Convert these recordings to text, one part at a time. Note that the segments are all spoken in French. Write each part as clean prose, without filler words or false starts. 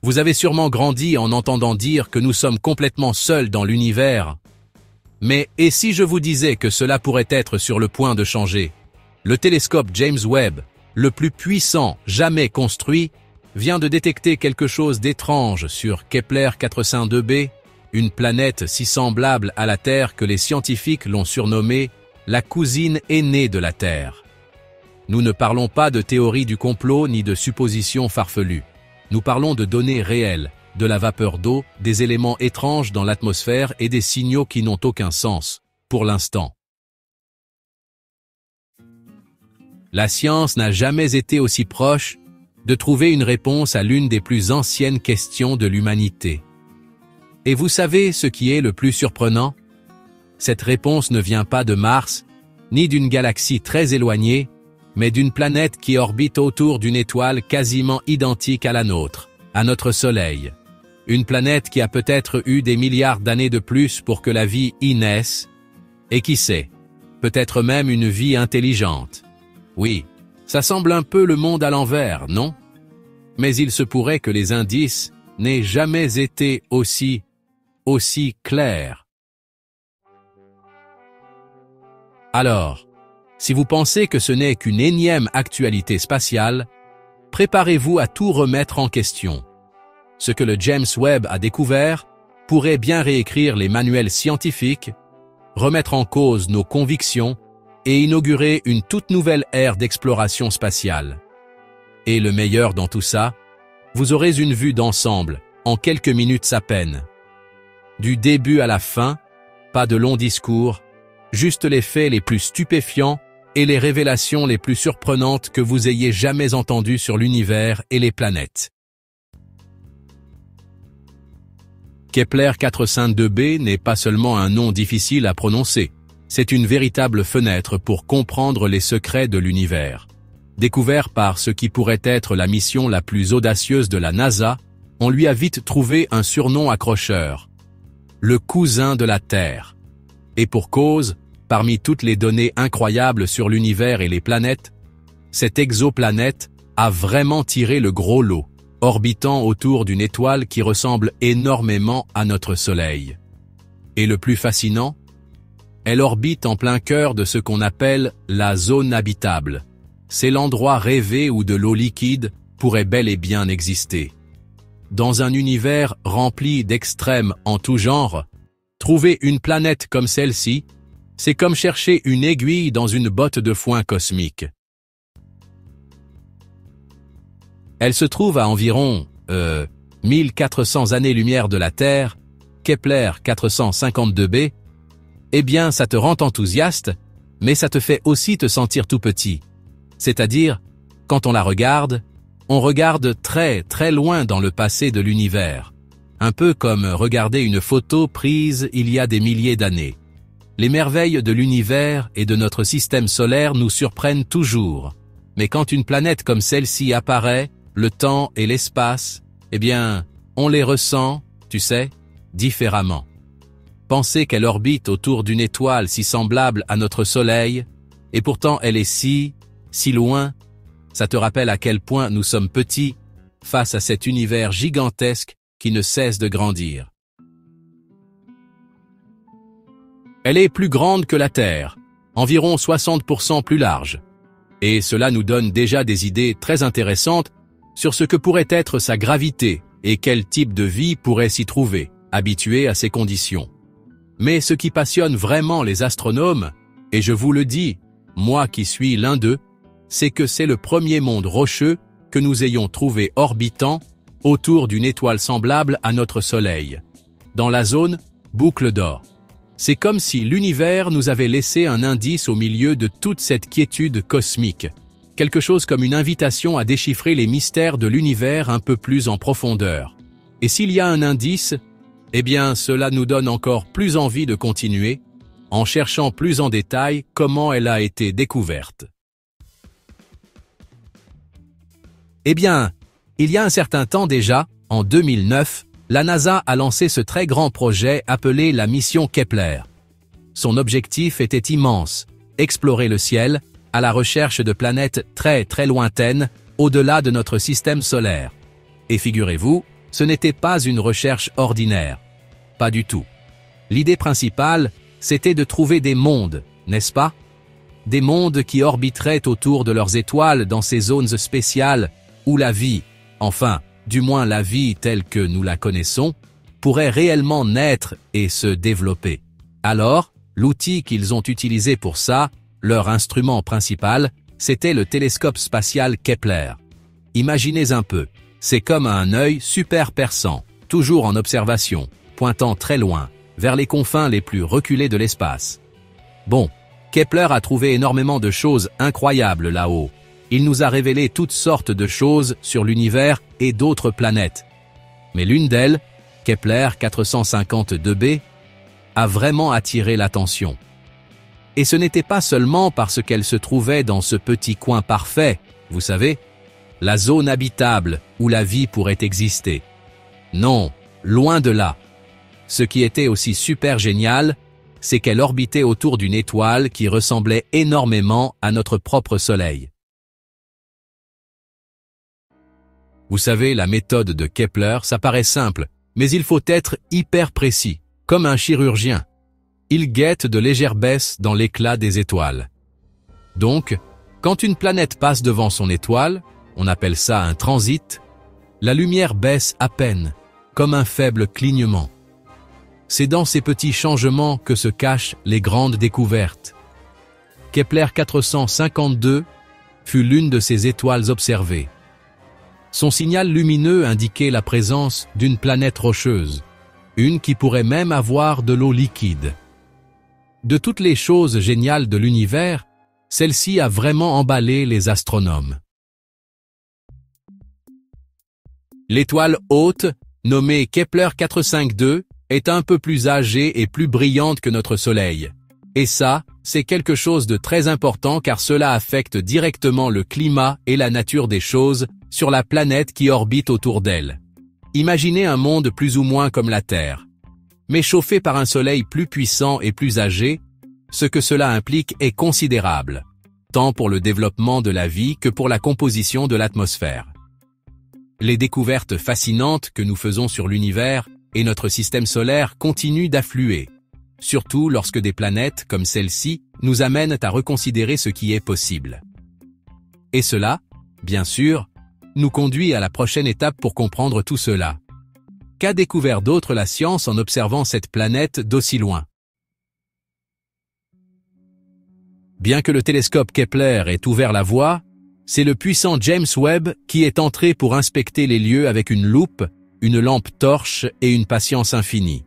Vous avez sûrement grandi en entendant dire que nous sommes complètement seuls dans l'univers. Mais et si je vous disais que cela pourrait être sur le point de changer? Le télescope James Webb, le plus puissant jamais construit, vient de détecter quelque chose d'étrange sur Kepler 452b, une planète si semblable à la Terre que les scientifiques l'ont surnommée la cousine aînée de la Terre. Nous ne parlons pas de théorie du complot ni de suppositions farfelues. Nous parlons de données réelles, de la vapeur d'eau, des éléments étranges dans l'atmosphère et des signaux qui n'ont aucun sens, pour l'instant. La science n'a jamais été aussi proche de trouver une réponse à l'une des plus anciennes questions de l'humanité. Et vous savez ce qui est le plus surprenant? Cette réponse ne vient pas de Mars, ni d'une galaxie très éloignée, mais d'une planète qui orbite autour d'une étoile quasiment identique à la nôtre, à notre Soleil. Une planète qui a peut-être eu des milliards d'années de plus pour que la vie y naisse, et qui sait, peut-être même une vie intelligente. Oui, ça semble un peu le monde à l'envers, non? Mais il se pourrait que les indices n'aient jamais été aussi clairs. Alors, si vous pensez que ce n'est qu'une énième actualité spatiale, préparez-vous à tout remettre en question. Ce que le James Webb a découvert pourrait bien réécrire les manuels scientifiques, remettre en cause nos convictions et inaugurer une toute nouvelle ère d'exploration spatiale. Et le meilleur dans tout ça, vous aurez une vue d'ensemble, en quelques minutes à peine. Du début à la fin, pas de longs discours, juste les faits les plus stupéfiants et les révélations les plus surprenantes que vous ayez jamais entendues sur l'univers et les planètes. Kepler 452b n'est pas seulement un nom difficile à prononcer, c'est une véritable fenêtre pour comprendre les secrets de l'univers. Découvert par ce qui pourrait être la mission la plus audacieuse de la NASA, on lui a vite trouvé un surnom accrocheur. Le cousin de la Terre. Et pour cause, parmi toutes les données incroyables sur l'univers et les planètes, cette exoplanète a vraiment tiré le gros lot, orbitant autour d'une étoile qui ressemble énormément à notre Soleil. Et le plus fascinant, elle orbite en plein cœur de ce qu'on appelle la zone habitable. C'est l'endroit rêvé où de l'eau liquide pourrait bel et bien exister. Dans un univers rempli d'extrêmes en tout genre, trouver une planète comme celle-ci, c'est comme chercher une aiguille dans une botte de foin cosmique. Elle se trouve à environ 1400 années-lumière de la Terre, Kepler 452b. Eh bien, ça te rend enthousiaste, mais ça te fait aussi te sentir tout petit. C'est-à-dire, quand on la regarde, on regarde très très loin dans le passé de l'univers. Un peu comme regarder une photo prise il y a des milliers d'années. Les merveilles de l'univers et de notre système solaire nous surprennent toujours. Mais quand une planète comme celle-ci apparaît, le temps et l'espace, eh bien, on les ressent, tu sais, différemment. Penser qu'elle orbite autour d'une étoile si semblable à notre Soleil, et pourtant elle est si loin, ça te rappelle à quel point nous sommes petits face à cet univers gigantesque qui ne cesse de grandir. Elle est plus grande que la Terre, environ 60% plus large. Et cela nous donne déjà des idées très intéressantes sur ce que pourrait être sa gravité et quel type de vie pourrait s'y trouver, habitué à ces conditions. Mais ce qui passionne vraiment les astronomes, et je vous le dis, moi qui suis l'un d'eux, c'est que c'est le premier monde rocheux que nous ayons trouvé orbitant autour d'une étoile semblable à notre Soleil, dans la zone boucle d'or. C'est comme si l'univers nous avait laissé un indice au milieu de toute cette quiétude cosmique, quelque chose comme une invitation à déchiffrer les mystères de l'univers un peu plus en profondeur. Et s'il y a un indice, eh bien cela nous donne encore plus envie de continuer, en cherchant plus en détail comment elle a été découverte. Eh bien, il y a un certain temps déjà, en 2009, la NASA a lancé ce très grand projet appelé la mission Kepler. Son objectif était immense, explorer le ciel, à la recherche de planètes très très lointaines, au-delà de notre système solaire. Et figurez-vous, ce n'était pas une recherche ordinaire. Pas du tout. L'idée principale, c'était de trouver des mondes, n'est-ce pas? Des mondes qui orbiteraient autour de leurs étoiles dans ces zones spéciales où la vie, enfin, du moins la vie telle que nous la connaissons, pourrait réellement naître et se développer. Alors, l'outil qu'ils ont utilisé pour ça, leur instrument principal, c'était le télescope spatial Kepler. Imaginez un peu, c'est comme un œil super perçant, toujours en observation, pointant très loin, vers les confins les plus reculés de l'espace. Bon, Kepler a trouvé énormément de choses incroyables là-haut. Il nous a révélé toutes sortes de choses sur l'univers et d'autres planètes. Mais l'une d'elles, Kepler 452b, a vraiment attiré l'attention. Et ce n'était pas seulement parce qu'elle se trouvait dans ce petit coin parfait, vous savez, la zone habitable où la vie pourrait exister. Non, loin de là. Ce qui était aussi super génial, c'est qu'elle orbitait autour d'une étoile qui ressemblait énormément à notre propre Soleil. Vous savez, la méthode de Kepler, ça paraît simple, mais il faut être hyper précis, comme un chirurgien. Il guette de légères baisses dans l'éclat des étoiles. Donc, quand une planète passe devant son étoile, on appelle ça un transit, la lumière baisse à peine, comme un faible clignement. C'est dans ces petits changements que se cachent les grandes découvertes. Kepler 452 fut l'une de ces étoiles observées. Son signal lumineux indiquait la présence d'une planète rocheuse, une qui pourrait même avoir de l'eau liquide. De toutes les choses géniales de l'univers, celle-ci a vraiment emballé les astronomes. L'étoile haute, nommée Kepler 452, est un peu plus âgée et plus brillante que notre Soleil. Et ça, c'est quelque chose de très important car cela affecte directement le climat et la nature des choses sur la planète qui orbite autour d'elle. Imaginez un monde plus ou moins comme la Terre. Mais chauffé par un Soleil plus puissant et plus âgé, ce que cela implique est considérable, tant pour le développement de la vie que pour la composition de l'atmosphère. Les découvertes fascinantes que nous faisons sur l'univers et notre système solaire continuent d'affluer, surtout lorsque des planètes comme celle-ci nous amènent à reconsidérer ce qui est possible. Et cela, bien sûr, nous conduit à la prochaine étape pour comprendre tout cela. Qu'a découvert d'autre la science en observant cette planète d'aussi loin? Bien que le télescope Kepler ait ouvert la voie, c'est le puissant James Webb qui est entré pour inspecter les lieux avec une loupe, une lampe torche et une patience infinie.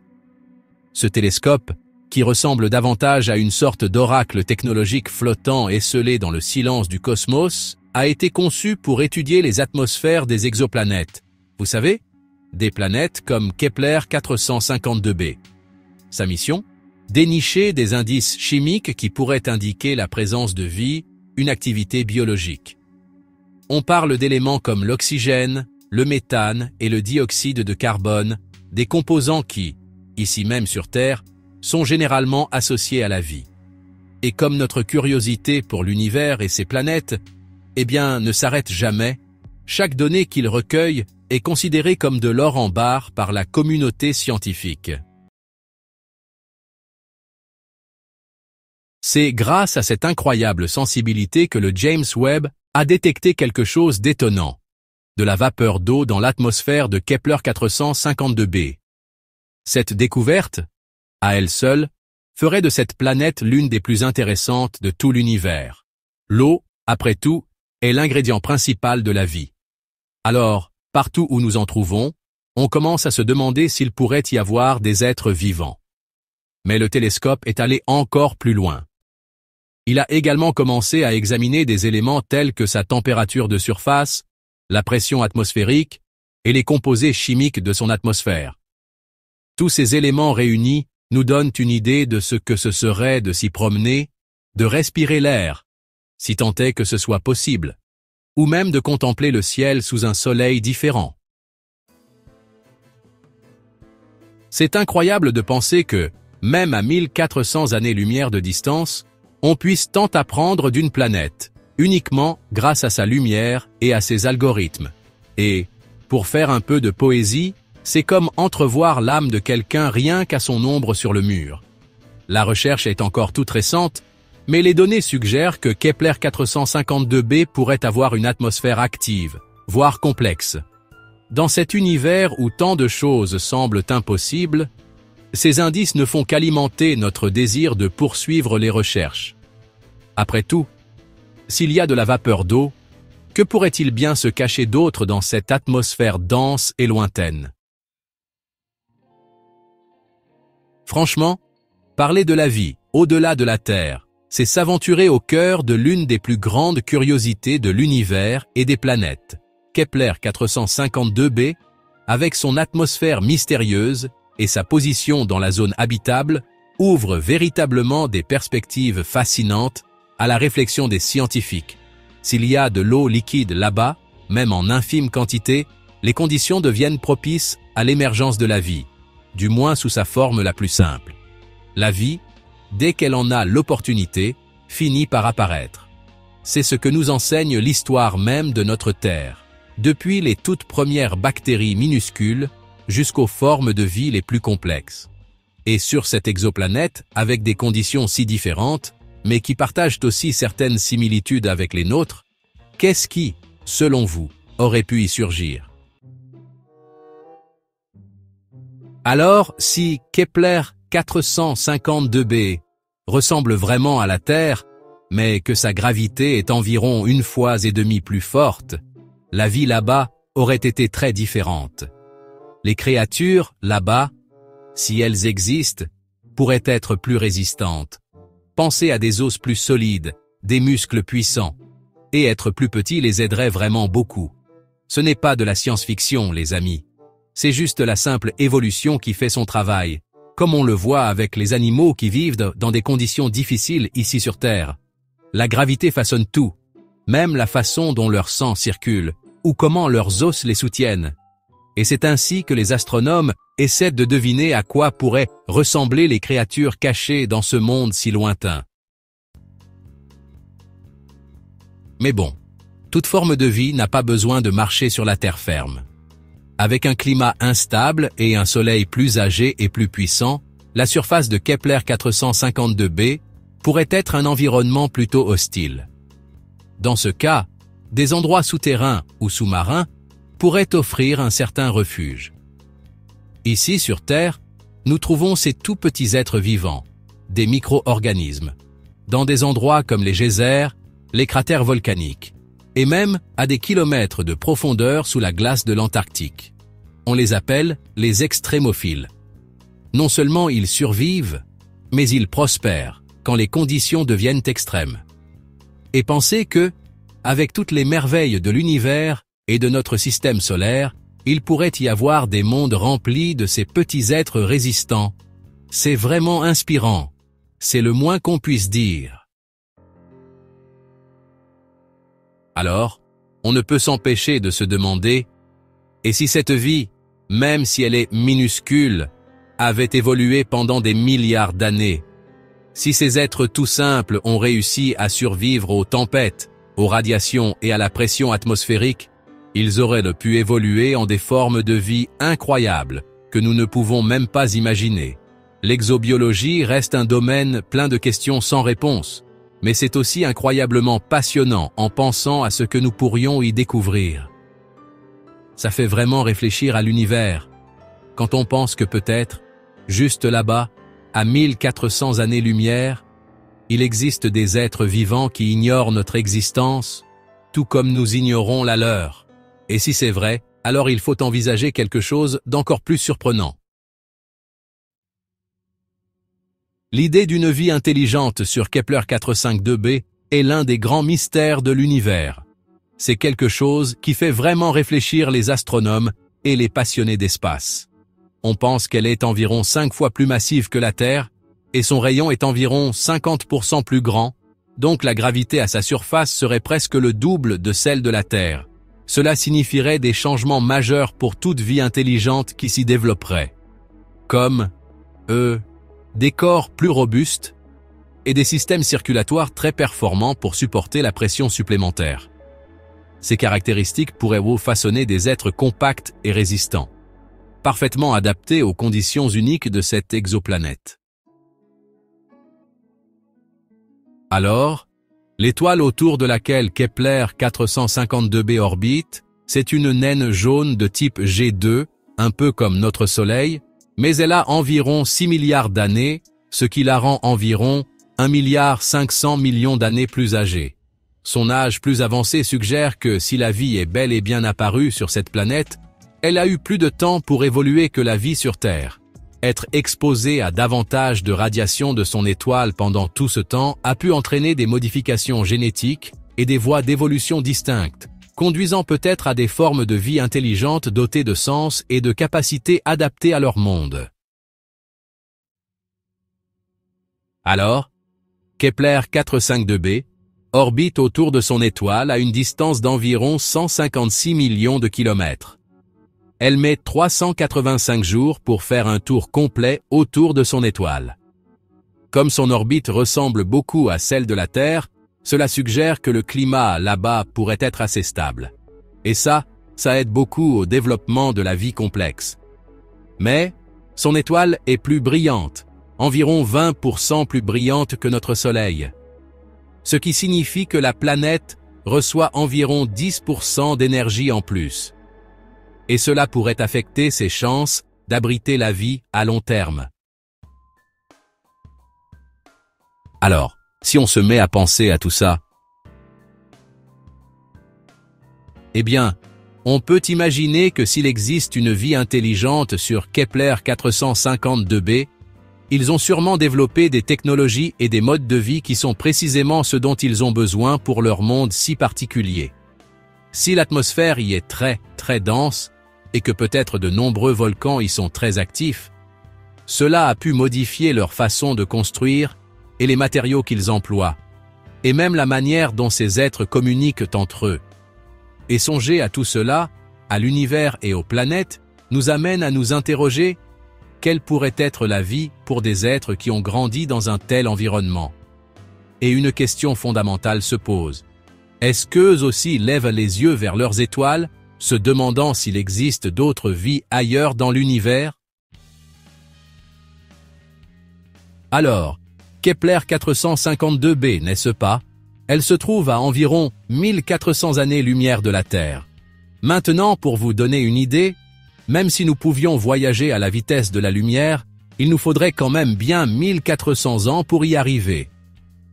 Ce télescope, qui ressemble davantage à une sorte d'oracle technologique flottant et scellé dans le silence du cosmos, a été conçu pour étudier les atmosphères des exoplanètes. Vous savez, des planètes comme Kepler 452b. Sa mission? Dénicher des indices chimiques qui pourraient indiquer la présence de vie, une activité biologique. On parle d'éléments comme l'oxygène, le méthane et le dioxyde de carbone, des composants qui, ici même sur Terre, sont généralement associés à la vie. Et comme notre curiosité pour l'univers et ses planètes, ne s'arrête jamais, chaque donnée qu'il recueille est considérée comme de l'or en barre par la communauté scientifique. C'est grâce à cette incroyable sensibilité que le James Webb a détecté quelque chose d'étonnant. De la vapeur d'eau dans l'atmosphère de Kepler 452b. Cette découverte, à elle seule, ferait de cette planète l'une des plus intéressantes de tout l'univers. L'eau, après tout, est l'ingrédient principal de la vie. Alors, partout où nous en trouvons, on commence à se demander s'il pourrait y avoir des êtres vivants. Mais le télescope est allé encore plus loin. Il a également commencé à examiner des éléments tels que sa température de surface, la pression atmosphérique et les composés chimiques de son atmosphère. Tous ces éléments réunis nous donnent une idée de ce que ce serait de s'y promener, de respirer l'air, si tant est que ce soit possible, ou même de contempler le ciel sous un soleil différent. C'est incroyable de penser que, même à 1400 années-lumière de distance, on puisse tant apprendre d'une planète, uniquement grâce à sa lumière et à ses algorithmes. Et, Pour faire un peu de poésie, c'est comme entrevoir l'âme de quelqu'un rien qu'à son ombre sur le mur. La recherche est encore toute récente, mais les données suggèrent que Kepler 452b pourrait avoir une atmosphère active, voire complexe. Dans cet univers où tant de choses semblent impossibles, ces indices ne font qu'alimenter notre désir de poursuivre les recherches. Après tout, s'il y a de la vapeur d'eau, que pourrait-il bien se cacher d'autre dans cette atmosphère dense et lointaine? Franchement, parler de la vie, au-delà de la Terre, c'est s'aventurer au cœur de l'une des plus grandes curiosités de l'univers et des planètes. Kepler 452b, avec son atmosphère mystérieuse et sa position dans la zone habitable, ouvre véritablement des perspectives fascinantes à la réflexion des scientifiques. S'il y a de l'eau liquide là-bas, même en infime quantité, les conditions deviennent propices à l'émergence de la vie, du moins sous sa forme la plus simple. La vie, dès qu'elle en a l'opportunité, finit par apparaître. C'est ce que nous enseigne l'histoire même de notre Terre, depuis les toutes premières bactéries minuscules jusqu'aux formes de vie les plus complexes. Et sur cette exoplanète, avec des conditions si différentes, mais qui partagent aussi certaines similitudes avec les nôtres, qu'est-ce qui, selon vous, aurait pu y surgir? Alors, si Kepler 452b ressemble vraiment à la Terre, mais que sa gravité est environ 1,5 fois plus forte, la vie là-bas aurait été très différente. Les créatures, là-bas, si elles existent, pourraient être plus résistantes. Penser à des os plus solides, des muscles puissants, et être plus petits les aiderait vraiment beaucoup. Ce n'est pas de la science-fiction, les amis. C'est juste la simple évolution qui fait son travail, comme on le voit avec les animaux qui vivent dans des conditions difficiles ici sur Terre. La gravité façonne tout, même la façon dont leur sang circule, ou comment leurs os les soutiennent. Et c'est ainsi que les astronomes essaient de deviner à quoi pourraient ressembler les créatures cachées dans ce monde si lointain. Mais bon, toute forme de vie n'a pas besoin de marcher sur la terre ferme. Avec un climat instable et un soleil plus âgé et plus puissant, la surface de Kepler 452b pourrait être un environnement plutôt hostile. Dans ce cas, des endroits souterrains ou sous-marins pourraient offrir un certain refuge. Ici, sur Terre, nous trouvons ces tout petits êtres vivants, des micro-organismes, dans des endroits comme les geysers, les cratères volcaniques, et même à des kilomètres de profondeur sous la glace de l'Antarctique. On les appelle les extrémophiles. Non seulement ils survivent, mais ils prospèrent quand les conditions deviennent extrêmes. Et pensez que, avec toutes les merveilles de l'univers et de notre système solaire, il pourrait y avoir des mondes remplis de ces petits êtres résistants. C'est vraiment inspirant. C'est le moins qu'on puisse dire. Alors, on ne peut s'empêcher de se demander, et si cette vie, même si elle est minuscule, avait évolué pendant des milliards d'années? Si ces êtres tout simples ont réussi à survivre aux tempêtes, aux radiations et à la pression atmosphérique, ils auraient pu évoluer en des formes de vie incroyables que nous ne pouvons même pas imaginer. L'exobiologie reste un domaine plein de questions sans réponse, mais c'est aussi incroyablement passionnant en pensant à ce que nous pourrions y découvrir. Ça fait vraiment réfléchir à l'univers, quand on pense que peut-être, juste là-bas, à 1400 années-lumière, il existe des êtres vivants qui ignorent notre existence, tout comme nous ignorons la leur. Et si c'est vrai, alors il faut envisager quelque chose d'encore plus surprenant. L'idée d'une vie intelligente sur Kepler 452b est l'un des grands mystères de l'univers. C'est quelque chose qui fait vraiment réfléchir les astronomes et les passionnés d'espace. On pense qu'elle est environ 5 fois plus massive que la Terre, et son rayon est environ 50% plus grand, donc la gravité à sa surface serait presque le double de celle de la Terre. Cela signifierait des changements majeurs pour toute vie intelligente qui s'y développerait. Comme, des corps plus robustes et des systèmes circulatoires très performants pour supporter la pression supplémentaire. Ces caractéristiques pourraient façonner des êtres compacts et résistants, parfaitement adaptés aux conditions uniques de cette exoplanète. Alors, l'étoile autour de laquelle Kepler 452b orbite, c'est une naine jaune de type G2, un peu comme notre Soleil, mais elle a environ 6 milliards d'années, ce qui la rend environ 1,5 milliard d'années plus âgée. Son âge plus avancé suggère que si la vie est bel et bien apparue sur cette planète, elle a eu plus de temps pour évoluer que la vie sur Terre. Être exposée à davantage de radiation de son étoile pendant tout ce temps a pu entraîner des modifications génétiques et des voies d'évolution distinctes, conduisant peut-être à des formes de vie intelligentes dotées de sens et de capacités adaptées à leur monde. Alors, Kepler 452b orbite autour de son étoile à une distance d'environ 156 millions de kilomètres. Elle met 385 jours pour faire un tour complet autour de son étoile. Comme son orbite ressemble beaucoup à celle de la Terre, cela suggère que le climat là-bas pourrait être assez stable. Et ça aide beaucoup au développement de la vie complexe. Mais son étoile est plus brillante, environ 20% plus brillante que notre Soleil. Ce qui signifie que la planète reçoit environ 10% d'énergie en plus. Et cela pourrait affecter ses chances d'abriter la vie à long terme. Alors, si on se met à penser à tout ça, eh bien, on peut imaginer que s'il existe une vie intelligente sur Kepler 452b, ils ont sûrement développé des technologies et des modes de vie qui sont précisément ce dont ils ont besoin pour leur monde si particulier. Si l'atmosphère y est très dense, et que peut-être de nombreux volcans y sont très actifs, cela a pu modifier leur façon de construire et les matériaux qu'ils emploient, et même la manière dont ces êtres communiquent entre eux. Et songer à tout cela, à l'univers et aux planètes, nous amène à nous interroger quelle pourrait être la vie pour des êtres qui ont grandi dans un tel environnement. Et une question fondamentale se pose. Est-ce qu'eux aussi lèvent les yeux vers leurs étoiles, se demandant s'il existe d'autres vies ailleurs dans l'univers? Alors, Kepler 452b, n'est-ce pas? Elle se trouve à environ 1400 années-lumière de la Terre. Maintenant, pour vous donner une idée, même si nous pouvions voyager à la vitesse de la lumière, il nous faudrait quand même bien 1400 ans pour y arriver.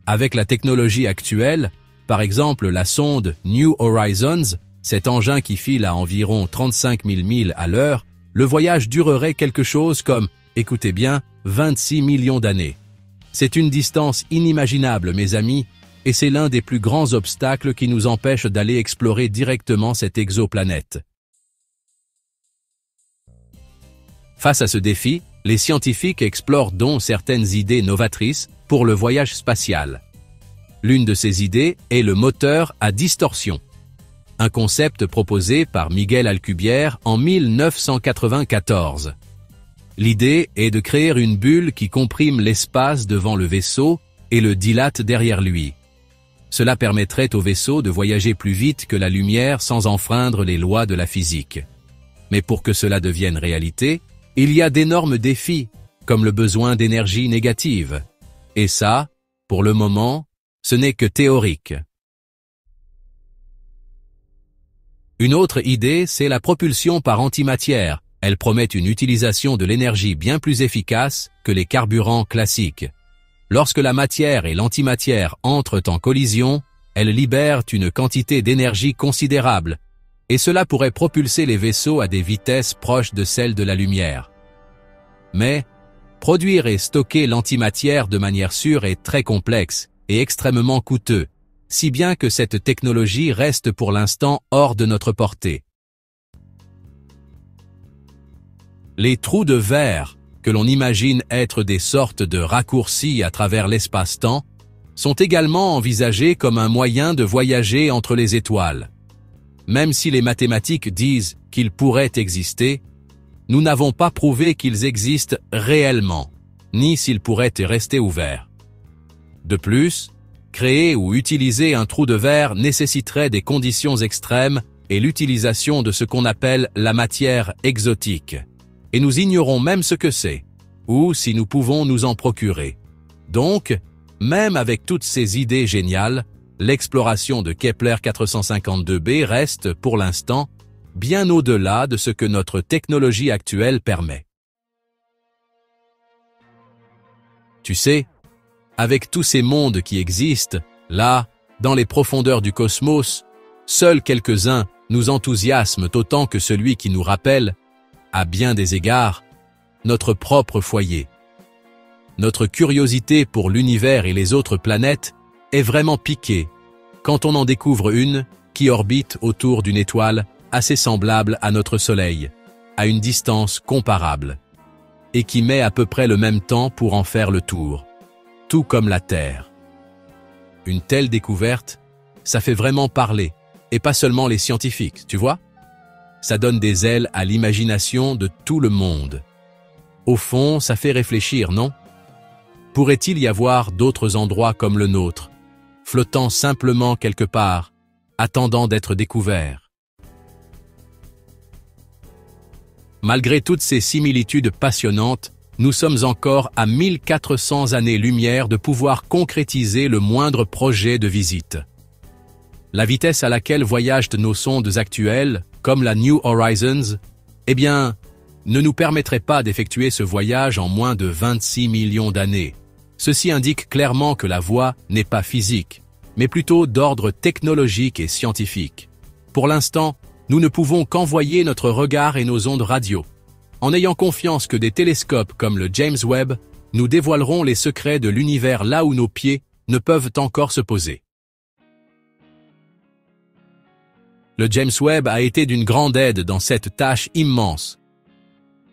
Avec la technologie actuelle, par exemple la sonde New Horizons, cet engin qui file à environ 35 000 milles à l'heure, le voyage durerait quelque chose comme, écoutez bien, 26 millions d'années. C'est une distance inimaginable, mes amis, et c'est l'un des plus grands obstacles qui nous empêche d'aller explorer directement cette exoplanète. Face à ce défi, les scientifiques explorent donc certaines idées novatrices pour le voyage spatial. L'une de ces idées est le moteur à distorsion. Un concept proposé par Miguel Alcubierre en 1994. L'idée est de créer une bulle qui comprime l'espace devant le vaisseau et le dilate derrière lui. Cela permettrait au vaisseau de voyager plus vite que la lumière sans enfreindre les lois de la physique. Mais pour que cela devienne réalité, il y a d'énormes défis, comme le besoin d'énergie négative. Et ça, pour le moment, ce n'est que théorique. Une autre idée, c'est la propulsion par antimatière. Elle promet une utilisation de l'énergie bien plus efficace que les carburants classiques. Lorsque la matière et l'antimatière entrent en collision, elles libèrent une quantité d'énergie considérable, et cela pourrait propulser les vaisseaux à des vitesses proches de celles de la lumière. Mais, produire et stocker l'antimatière de manière sûre est très complexe et extrêmement coûteux, si bien que cette technologie reste pour l'instant hors de notre portée. Les trous de verre, que l'on imagine être des sortes de raccourcis à travers l'espace-temps, sont également envisagés comme un moyen de voyager entre les étoiles. Même si les mathématiques disent qu'ils pourraient exister, nous n'avons pas prouvé qu'ils existent réellement, ni s'ils pourraient rester ouverts. De plus, Créer ou utiliser un trou de verre nécessiterait des conditions extrêmes et l'utilisation de ce qu'on appelle la matière exotique. Et nous ignorons même ce que c'est, ou si nous pouvons nous en procurer. Donc, même avec toutes ces idées géniales, l'exploration de Kepler 452b reste, pour l'instant, bien au-delà de ce que notre technologie actuelle permet. Tu sais, avec tous ces mondes qui existent, là, dans les profondeurs du cosmos, seuls quelques-uns nous enthousiasment autant que celui qui nous rappelle, à bien des égards, notre propre foyer. Notre curiosité pour l'univers et les autres planètes est vraiment piquée quand on en découvre une qui orbite autour d'une étoile assez semblable à notre Soleil, à une distance comparable, et qui met à peu près le même temps pour en faire le tour, tout comme la Terre. Une telle découverte, ça fait vraiment parler, et pas seulement les scientifiques, tu vois? Ça donne des ailes à l'imagination de tout le monde. Au fond, ça fait réfléchir, non? Pourrait-il y avoir d'autres endroits comme le nôtre, flottant simplement quelque part, attendant d'être découverts? Malgré toutes ces similitudes passionnantes, nous sommes encore à 1400 années-lumière de pouvoir concrétiser le moindre projet de visite. La vitesse à laquelle voyagent nos sondes actuelles, comme la New Horizons, eh bien, ne nous permettrait pas d'effectuer ce voyage en moins de 26 millions d'années. Ceci indique clairement que la voie n'est pas physique, mais plutôt d'ordre technologique et scientifique. Pour l'instant, nous ne pouvons qu'envoyer notre regard et nos ondes radio, en ayant confiance que des télescopes comme le James Webb nous dévoileront les secrets de l'univers là où nos pieds ne peuvent encore se poser. Le James Webb a été d'une grande aide dans cette tâche immense.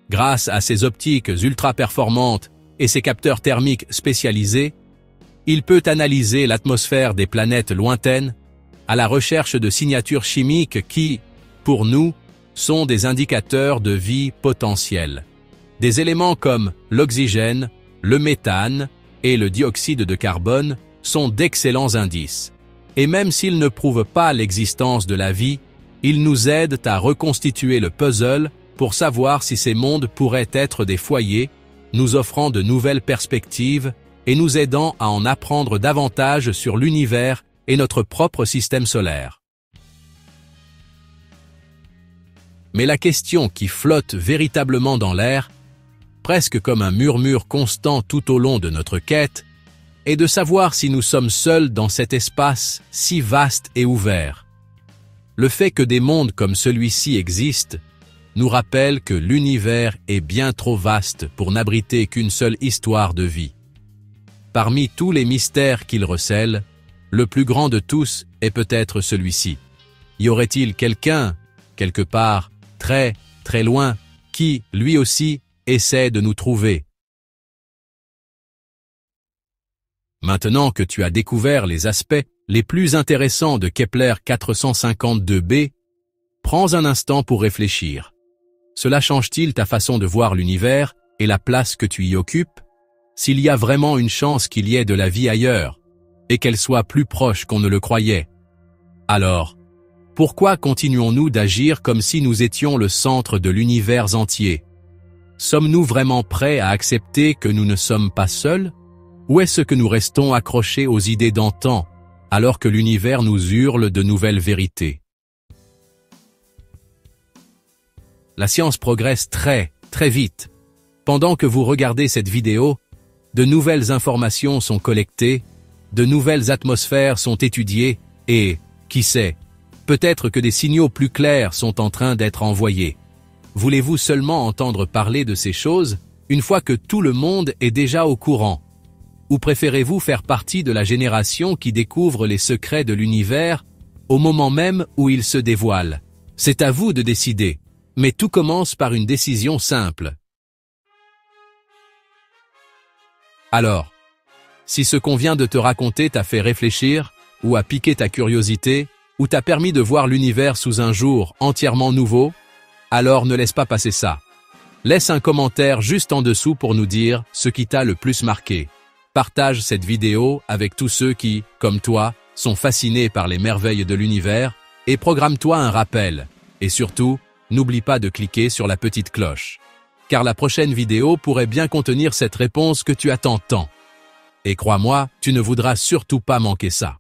Grâce à ses optiques ultra performantes et ses capteurs thermiques spécialisés, il peut analyser l'atmosphère des planètes lointaines à la recherche de signatures chimiques qui, pour nous, sont des indicateurs de vie potentielle. Des éléments comme l'oxygène, le méthane et le dioxyde de carbone sont d'excellents indices. Et même s'ils ne prouvent pas l'existence de la vie, ils nous aident à reconstituer le puzzle pour savoir si ces mondes pourraient être des foyers, nous offrant de nouvelles perspectives et nous aidant à en apprendre davantage sur l'univers et notre propre système solaire. Mais la question qui flotte véritablement dans l'air, presque comme un murmure constant tout au long de notre quête, est de savoir si nous sommes seuls dans cet espace si vaste et ouvert. Le fait que des mondes comme celui-ci existent nous rappelle que l'univers est bien trop vaste pour n'abriter qu'une seule histoire de vie. Parmi tous les mystères qu'il recèle, le plus grand de tous est peut-être celui-ci. Y aurait-il quelqu'un, quelque part, très, très loin, qui, lui aussi, essaie de nous trouver? Maintenant que tu as découvert les aspects les plus intéressants de Kepler 452b, prends un instant pour réfléchir. Cela change-t-il ta façon de voir l'univers et la place que tu y occupes? S'il y a vraiment une chance qu'il y ait de la vie ailleurs, et qu'elle soit plus proche qu'on ne le croyait, alors, pourquoi continuons-nous d'agir comme si nous étions le centre de l'univers entier? Sommes-nous vraiment prêts à accepter que nous ne sommes pas seuls? Ou est-ce que nous restons accrochés aux idées d'antan, alors que l'univers nous hurle de nouvelles vérités? La science progresse très, très vite. Pendant que vous regardez cette vidéo, de nouvelles informations sont collectées, de nouvelles atmosphères sont étudiées et, qui sait, peut-être que des signaux plus clairs sont en train d'être envoyés. Voulez-vous seulement entendre parler de ces choses une fois que tout le monde est déjà au courant? Ou préférez-vous faire partie de la génération qui découvre les secrets de l'univers au moment même où ils se dévoilent? C'est à vous de décider, mais tout commence par une décision simple. Alors, si ce qu'on vient de te raconter t'a fait réfléchir, ou a piqué ta curiosité, ou t'a permis de voir l'univers sous un jour entièrement nouveau, alors ne laisse pas passer ça. Laisse un commentaire juste en dessous pour nous dire ce qui t'a le plus marqué. Partage cette vidéo avec tous ceux qui, comme toi, sont fascinés par les merveilles de l'univers et programme-toi un rappel. Et surtout, n'oublie pas de cliquer sur la petite cloche. Car la prochaine vidéo pourrait bien contenir cette réponse que tu attends tant. Et crois-moi, tu ne voudras surtout pas manquer ça.